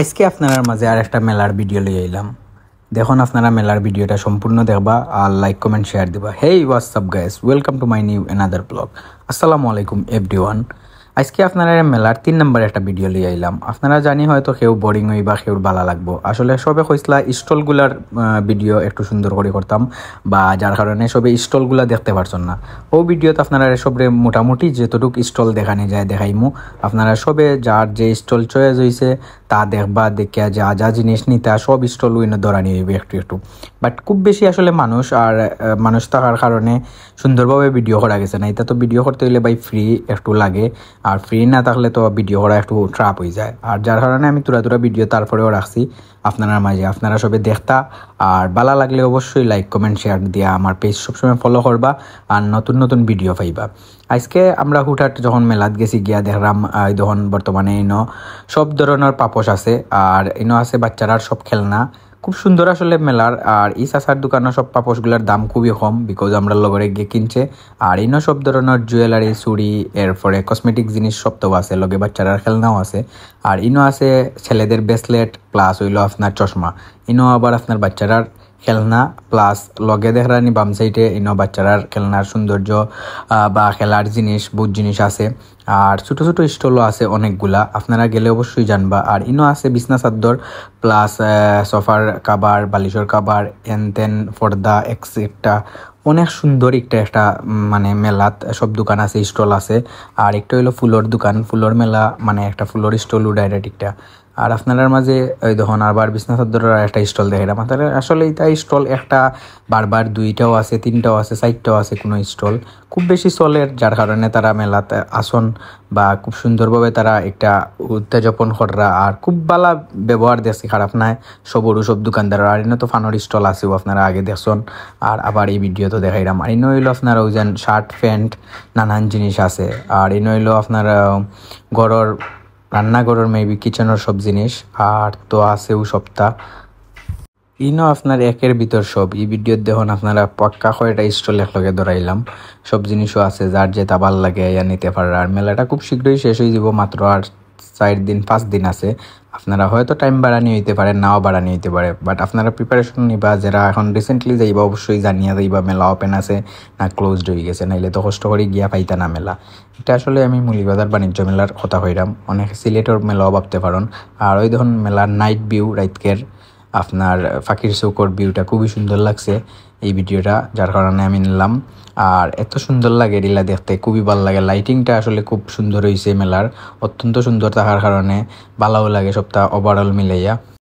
আজকে আপনার মাঝে আর একটা মেলার ভিডিও লই আইলাম। দেখুন আপনারা মেলার ভিডিওটা সম্পূর্ণ দেখবা আর লাইক কমেন্ট শেয়ার দিবা। Hey what's up guys, welcome to my new another blog. আসসালামু আলাইকুম এভরিওয়ান। আজকে আপনারা মেলার 3 নম্বর একটা ভিডিও লই আইলাম। আপনারা জানি হয়তো কেউ বোরিং হই বা কেউ ভালো লাগবো। আসলে সবে কইসলা স্টলগুলার ভিডিও একটু সুন্দর করে করতাম, বা যার কারণে সবে স্টলগুলা দেখতে পারছেন না। ও ভিডিওতে আপনারা সবরে মোটামুটি যতটুকু স্টল দেখানি যায় দেখাইমু। আপনারা সবে যার যে স্টল চয়েস হয়েছে তা দেখবা, দেখিয়া যা যা জিনিস নিতে সব স্টল উইনে ধরানি হইবে একটু একটু। বাট খুব বেশি আসলে মানুষ থাকার কারণে সুন্দরভাবে ভিডিও করা গেছে না। এটা তো ভিডিও করতে হইলে ভাই ফ্রি একটু লাগে, আর ফ্রি না থাকলে তো ভিডিও করা একটু ট্রাপ হয়ে যায়। আর যার কারণে আমি তুরা ভিডিও তারপরেও রাখছি আপনার মাঝে। আপনারা সবে দেখতা, আর ভালো লাগলে অবশ্যই লাইক কমেন্ট শেয়ার দিয়া আমার পেজ সবসময় ফলো করবা আর নতুন নতুন ভিডিও পাইবা। আজকে আমরা হুটহাট যখন মেলাত গেছি গিয়া দেখলাম যখন বর্তমানে সব ধরনের পাপোশ আছে, আর আছে বাচ্চারার সব খেলনা খুব সুন্দর আসলে মেলার। আর এই চাচার দোকানের সব পাপোশগুলোর দাম খুবই কম, বিকজ আমরা লগরে গিয়ে কিনছে। আর সব ধরনের জুয়েলারি, চুড়ি, এরপরে কসমেটিক জিনিস সব তো আছে, লগে বাচ্চারার খেলনাও আছে। আর আছে ছেলেদের ব্রেসলেট প্লাস হইলো আপনার চশমা। আবার আপনার বাচ্চারার খেলনা প্লাস লগে দেখরানি বাম সাইডে বাচ্চারার খেলনার সৌন্দর্য বা খেলার জিনিস বহুত জিনিস আছে। আর ছোট ছোট স্টলও আছে অনেকগুলা, আপনারা গেলে অবশ্যই জানবা। আর আছে বিছনা চাদর প্লাস সোফার কাবার, বালিশের কাবার, এনতেন পর্দা এক্সেট্রা। অনেক সুন্দর একটা মানে মেলাত সব দোকান আছে, স্টল আছে। আর একটা হইলো ফুলের দোকান, ফুলের মেলা মানে একটা ফুলের স্টলও ডাইরেক্ট একটা। আর আপনার মাঝে ওই দেখুন আবার বিছনা চাদরের একটা স্টল দেখাইলাম। আপনারা আসলে এটা স্টল একটা বারবার 2টাও আছে, 3টাও আছে, 4টাও আছে কোনো স্টল। খুব বেশি চলের, যার কারণে তারা মেলাতে আসন বা খুব সুন্দরভাবে তারা একটা উত্তেজপন করা। আর খুব ভালো ব্যবহার দেখছি, খারাপ নাই সব দোকানদার। আর তো ফানোর স্টল আছেও, আপনারা আগে দেখছেন আর আবার এই ভিডিও তো দেখাইলাম। আর হইলো আপনার ওই যেন শার্ট প্যান্ট নানান জিনিস আছে। আর হইলো আপনার ঘরের রান্নাঘরের মেবি কিচেনের সব জিনিস। আর তো আছেও সপ্তাহ আপনার একের ভিতর সব। এই ভিডিও দেখুন আপনারা পাক্কা কয়টা স্টল একলগে ধরাইলাম। সব জিনিসও আছে, যার যেটা ভাল লাগে ইয়া নিতে পারে। আর মেলাটা খুব শীঘ্রই শেষ হয়ে যাব, মাত্র আর 4-5 দিন আছে। আপনারা হয়তো টাইম বাড়ানি হইতে পারে, নাও বাড়ানি হইতে পারে, বাট আপনারা প্রিপারেশন নিবা। যারা এখন রিসেন্টলি যাইবা অবশ্যই জানিয়া যাইবা মেলা ওপেন আছে না ক্লোজড হয়ে গেছে, নাইলে তো কষ্ট করে গিয়া পাইতা না মেলা। এটা আসলে আমি মৌলিবাজার বাণিজ্য মেলার কথা কইরাম, অনেক সিলেটের মেলাও ভাবতে পারেন। আর ওই দেখুন মেলার নাইট ভিউ রাইতকের আপনার ফাঁকির চৌকর ভিউটা খুবই সুন্দর লাগছে এই ভিডিওটা, যার কারণে আমি নিলাম। আর এত সুন্দর লাগে রিলা দেখতে, খুবই ভালো লাগে। লাইটিংটা আসলে খুব সুন্দর হয়েছে মেলার, অত্যন্ত সুন্দর থাকার কারণে ভালোও লাগে সবটা ওভারঅল মিলাইয়া।